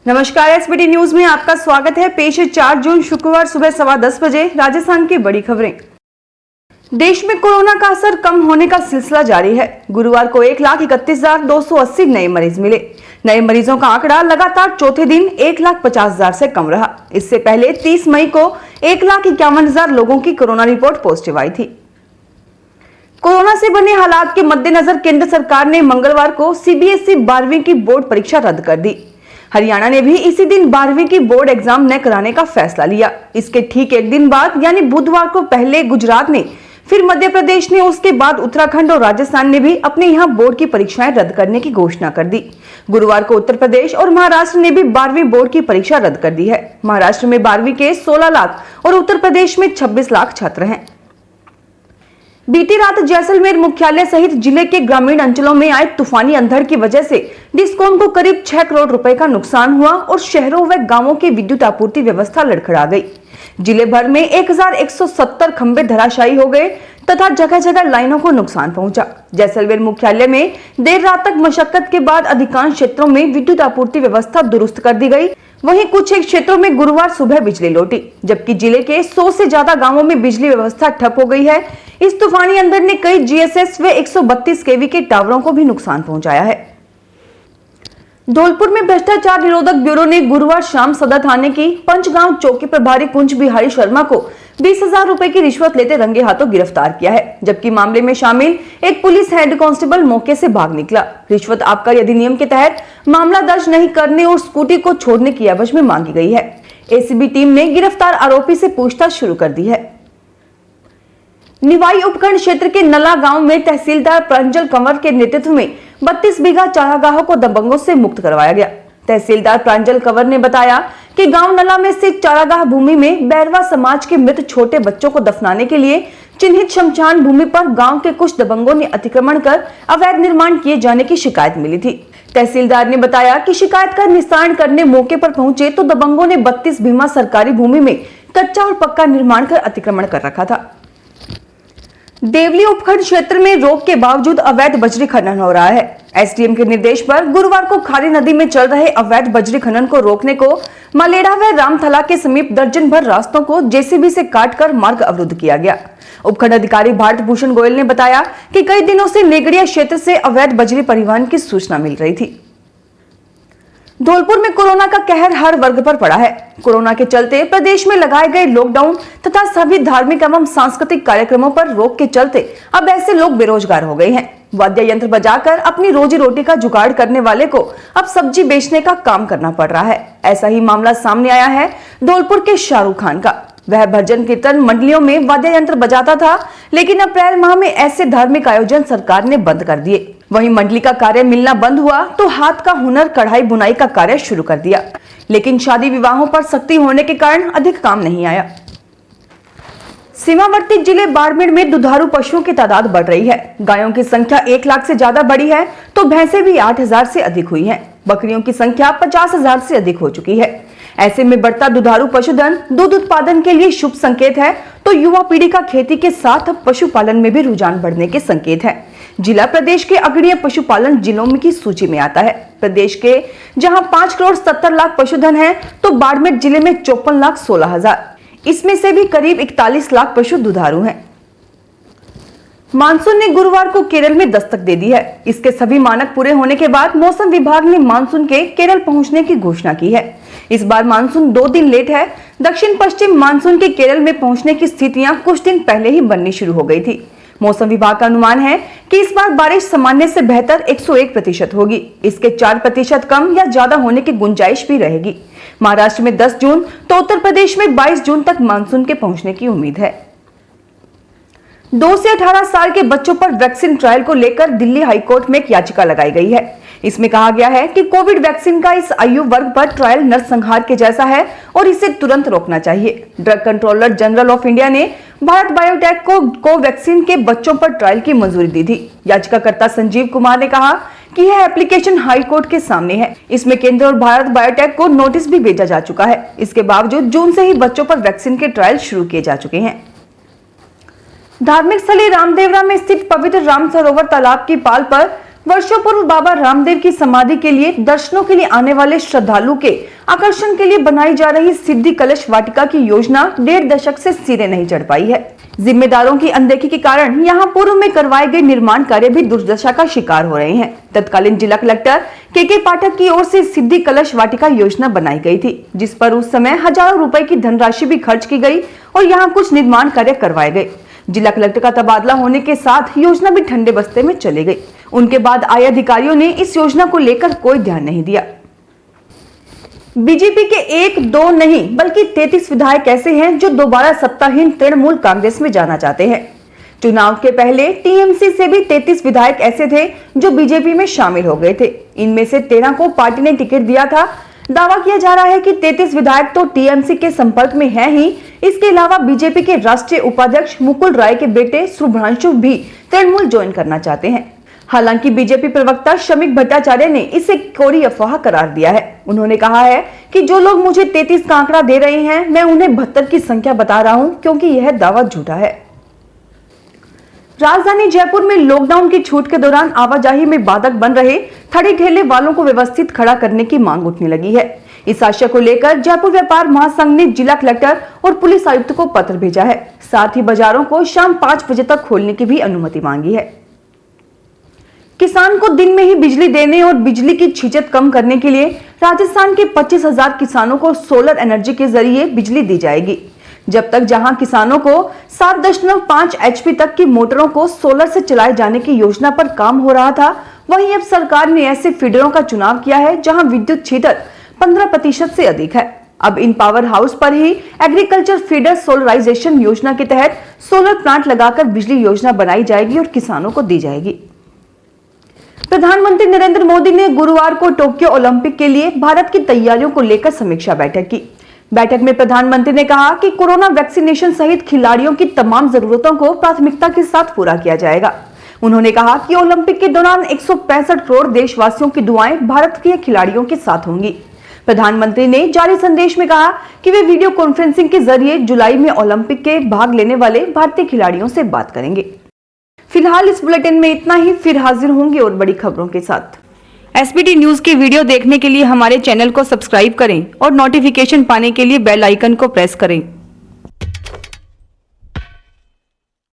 नमस्कार, SBT news में आपका स्वागत है। पेश है 4 जून शुक्रवार सुबह 10:15 बजे राजस्थान की बड़ी खबरें। देश में कोरोना का असर कम होने का सिलसिला जारी है। गुरुवार को 1,31,280 नए मरीज मिले। नए मरीजों का आंकड़ा लगातार चौथे दिन 1,50,000 से कम रहा। इससे पहले 30 मई को 1,51,000 लोगों की कोरोना रिपोर्ट पॉजिटिव आई थी। कोरोना से बने हालात के मद्देनजर केंद्र सरकार ने मंगलवार को सीबीएसई 12वीं की बोर्ड परीक्षा रद्द कर दी। हरियाणा ने भी इसी दिन 12वीं की बोर्ड एग्जाम न कराने का फैसला लिया। इसके ठीक एक दिन बाद यानी बुधवार को पहले गुजरात ने, फिर मध्य प्रदेश ने, उसके बाद उत्तराखंड और राजस्थान ने भी अपने यहाँ बोर्ड की परीक्षाएं रद्द करने की घोषणा कर दी। गुरुवार को उत्तर प्रदेश और महाराष्ट्र ने भी 12वीं बोर्ड की परीक्षा रद्द कर दी है। महाराष्ट्र में 12वीं के 16 लाख और उत्तर प्रदेश में 26 लाख छात्र हैं। बीती रात जैसलमेर मुख्यालय सहित जिले के ग्रामीण अंचलों में आए तूफानी अंधड़ की वजह से डिस्कॉम को करीब 6 करोड़ रुपए का नुकसान हुआ और शहरों व गांवों की विद्युत आपूर्ति व्यवस्था लड़खड़ा गई। जिले भर में 1170 खंभे धराशायी हो गए तथा जगह जगह लाइनों को नुकसान पहुंचा। जैसलमेर मुख्यालय में देर रात तक मशक्कत के बाद अधिकांश क्षेत्रों में विद्युत आपूर्ति व्यवस्था दुरुस्त कर दी गई। वहीं कुछ एक क्षेत्रों में गुरुवार सुबह बिजली लौटी, जबकि जिले के 100 से ज्यादा गांवों में बिजली व्यवस्था ठप हो गई है। इस तूफानी अंधड़ ने कई जीएसएस व 132 केवी के टावरों को भी नुकसान पहुंचाया है। धौलपुर में भ्रष्टाचार निरोधक ब्यूरो ने गुरुवार शाम सदर थाने की पंचगांव चौकी प्रभारी कुंज बिहारी शर्मा को 20,000 रुपए की रिश्वत लेते रंगे हाथों गिरफ्तार किया है, जबकि मामले में शामिल एक पुलिस हेड कांस्टेबल मौके से भाग निकला। रिश्वत आबकारी अधिनियम के तहत मामला दर्ज नहीं करने और स्कूटी को छोड़ने की एवज में मांगी गई है। एसीबी टीम ने गिरफ्तार आरोपी से पूछताछ शुरू कर दी है। निवाई उपखंड क्षेत्र के नला गांव में तहसीलदार प्रांजल कंवर के नेतृत्व में 32 बीघा चारागाहों को दबंगों से मुक्त करवाया गया। तहसीलदार प्रांजल कंवर ने बताया कि गांव नला में स्थित चारागाह भूमि में बैरवा समाज के मृत छोटे बच्चों को दफनाने के लिए चिन्हित शमशान भूमि पर गांव के कुछ दबंगों ने अतिक्रमण कर अवैध निर्माण किए जाने की शिकायत मिली थी। तहसीलदार ने बताया कि शिकायत का निस्तारण करने मौके पर पहुंचे तो दबंगों ने 32 बीघा सरकारी भूमि में कच्चा और पक्का निर्माण कर अतिक्रमण कर रखा था। देवली उपखंड क्षेत्र में रोक के बावजूद अवैध बजरी खनन हो रहा है। एसडीएम के निर्देश पर गुरुवार को खारी नदी में चल रहे अवैध बजरी खनन को रोकने को मलेड़ा व रामथला के समीप दर्जन भर रास्तों को जेसीबी से काटकर मार्ग अवरुद्ध किया गया। उपखंड अधिकारी भारत भूषण गोयल ने बताया कि कई दिनों से नेगड़िया क्षेत्र से अवैध बजरी परिवहन की सूचना मिल रही थी। धौलपुर में कोरोना का कहर हर वर्ग पर पड़ा है। कोरोना के चलते प्रदेश में लगाए गए लॉकडाउन तथा सभी धार्मिक एवं सांस्कृतिक कार्यक्रमों पर रोक के चलते अब ऐसे लोग बेरोजगार हो गए हैं। वाद्य यंत्र बजाकर अपनी रोजी रोटी का जुगाड़ करने वाले को अब सब्जी बेचने का काम करना पड़ रहा है। ऐसा ही मामला सामने आया है धौलपुर के शाहरुख खान का। वह भजन कीर्तन मंडलियों में वाद्य यंत्र बजाता था, लेकिन अप्रैल माह में ऐसे धार्मिक आयोजन सरकार ने बंद कर दिए। वहीं मंडली का कार्य मिलना बंद हुआ तो हाथ का हुनर कढ़ाई बुनाई का कार्य शुरू कर दिया, लेकिन शादी विवाहों पर सख्ती होने के कारण अधिक काम नहीं आया। सीमावर्ती जिले बाड़मेर में दुधारू पशुओं की तादाद बढ़ रही है। गायों की संख्या 1 लाख से ज्यादा बढ़ी है तो भैंसें भी 8,000 से अधिक हुई हैं। बकरियों की संख्या 50,000 से अधिक हो चुकी है। ऐसे में बढ़ता दुधारू पशुधन दूध उत्पादन के लिए शुभ संकेत है तो युवा पीढ़ी का खेती के साथ पशुपालन में भी रुझान बढ़ने के संकेत है। जिला प्रदेश के अग्रणीय पशुपालन जिलों में की सूची में आता है। प्रदेश के जहां 5 करोड़ 70 लाख पशुधन है तो बाड़मेर जिले में 54,16,000, इसमें से भी करीब 41 लाख पशु दुधारू हैं। मानसून ने गुरुवार को केरल में दस्तक दे दी है। इसके सभी मानक पूरे होने के बाद मौसम विभाग ने मानसून के केरल पहुंचने की घोषणा की है। इस बार मानसून 2 दिन लेट है। दक्षिण पश्चिम मानसून के केरल में पहुंचने की स्थितियां कुछ दिन पहले ही बननी शुरू हो गई थी। मौसम विभाग का अनुमान है कि इस बार बारिश सामान्य से बेहतर 101% होगी। इसके 4% कम या ज्यादा होने की गुंजाइश भी रहेगी। महाराष्ट्र में 10 जून तो उत्तर प्रदेश में 22 जून तक मानसून के पहुंचने की उम्मीद है। 2 से 18 साल के बच्चों पर वैक्सीन ट्रायल को लेकर दिल्ली हाईकोर्ट में एक याचिका लगाई गई है। इसमें कहा गया है कि कोविड वैक्सीन का इस आयु वर्ग पर ट्रायल नरसंहार के जैसा है और इसे तुरंत रोकना चाहिए। Drug controller general of India ने भारत बायोटेक को कोवैक्सीन के बच्चों पर ट्रायल की मंजूरी दी थी। याचिकाकर्ता संजीव कुमार ने कहा कि यह एप्लीकेशन हाई कोर्ट के सामने है। इसमें केंद्र और भारत बायोटेक को नोटिस भी भेजा जा चुका है। इसके बावजूद जून से ही बच्चों पर वैक्सीन के ट्रायल शुरू किए जा चुके हैं। धार्मिक स्थली रामदेवरा में स्थित पवित्र राम सरोवर तालाब की पाल पर वर्षों पूर्व बाबा रामदेव की समाधि के लिए दर्शनों के लिए आने वाले श्रद्धालु के आकर्षण के लिए बनाई जा रही सिद्धि कलश वाटिका की योजना 1.5 दशक से सिरे नहीं चढ़ पाई है। जिम्मेदारों की अनदेखी के कारण यहां पूर्व में करवाए गए निर्माण कार्य भी दुर्दशा का शिकार हो रहे हैं। तत्कालीन जिला कलेक्टर के पाठक की ओर से सिद्धि कलश वाटिका योजना बनाई गई थी, जिस पर उस समय हजारों रुपए की धनराशि भी खर्च की गई और यहाँ कुछ निर्माण कार्य करवाए गए। जिला कलेक्टर का तबादला होने के साथ योजना भी ठंडे बस्ते में चले गई। उनके बाद आए अधिकारियों ने इस योजना को लेकर कोई ध्यान नहीं दिया। बीजेपी के 1-2 नहीं बल्कि 33 विधायक ऐसे हैं जो दोबारा सत्ताहीन तृणमूल कांग्रेस में जाना चाहते हैं। चुनाव के पहले टीएमसी से भी 33 विधायक ऐसे थे जो बीजेपी में शामिल हो गए थे। इनमें से 13 को पार्टी ने टिकट दिया था। दावा किया जा रहा है कि 33 विधायक तो टीएमसी के संपर्क में हैं ही। इसके अलावा बीजेपी के राष्ट्रीय उपाध्यक्ष मुकुल राय के बेटे शुभ्रांशु भी तृणमूल ज्वाइन करना चाहते हैं। हालांकि बीजेपी प्रवक्ता शमीक भट्टाचार्य ने इसे कोरी अफवाह करार दिया है। उन्होंने कहा है कि जो लोग मुझे 33 का आंकड़ा दे रहे हैं, मैं उन्हें 72 की संख्या बता रहा हूं, क्योंकि यह दावा झूठा है। राजधानी जयपुर में लॉकडाउन की छूट के दौरान आवाजाही में बाधक बन रहे ठड़ी ठेले वालों को व्यवस्थित खड़ा करने की मांग उठने लगी है। इस आशय को लेकर जयपुर व्यापार महासंघ ने जिला कलेक्टर और पुलिस आयुक्त को पत्र भेजा है। साथ ही बाजारों को शाम 5 बजे तक खोलने की भी अनुमति मांगी है। किसान को दिन में ही बिजली देने और बिजली की छीचत कम करने के लिए राजस्थान के 25,000 किसानों को सोलर एनर्जी के जरिए बिजली दी जाएगी। जब तक जहां किसानों को 7.5 HP तक की मोटरों को सोलर से चलाए जाने की योजना पर काम हो रहा था, वहीं अब सरकार ने ऐसे फीडरों का चुनाव किया है जहां विद्युत छीचत 15% से अधिक है। अब इन पावर हाउस पर ही एग्रीकल्चर फीडर सोलराइजेशन योजना के तहत सोलर प्लांट लगाकर बिजली योजना बनाई जाएगी और किसानों को दी जाएगी। प्रधानमंत्री नरेंद्र मोदी ने गुरुवार को टोक्यो ओलंपिक के लिए भारत की तैयारियों को लेकर समीक्षा बैठक की। बैठक में प्रधानमंत्री ने कहा कि कोरोना वैक्सीनेशन सहित खिलाड़ियों की तमाम जरूरतों को प्राथमिकता के साथ पूरा किया जाएगा। उन्होंने कहा कि ओलंपिक के दौरान 165 करोड़ देशवासियों की दुआएं भारत के खिलाड़ियों के साथ होंगी। प्रधानमंत्री ने जारी संदेश में कहा कि वे वीडियो कॉन्फ्रेंसिंग के जरिए जुलाई में ओलंपिक के भाग लेने वाले भारतीय खिलाड़ियों से बात करेंगे। फिलहाल इस बुलेटिन में इतना ही। फिर हाजिर होंगे और बड़ी खबरों के साथ। एसबीटी न्यूज की वीडियो देखने के लिए हमारे चैनल को सब्सक्राइब करें और नोटिफिकेशन पाने के लिए बेल आइकन को प्रेस करें।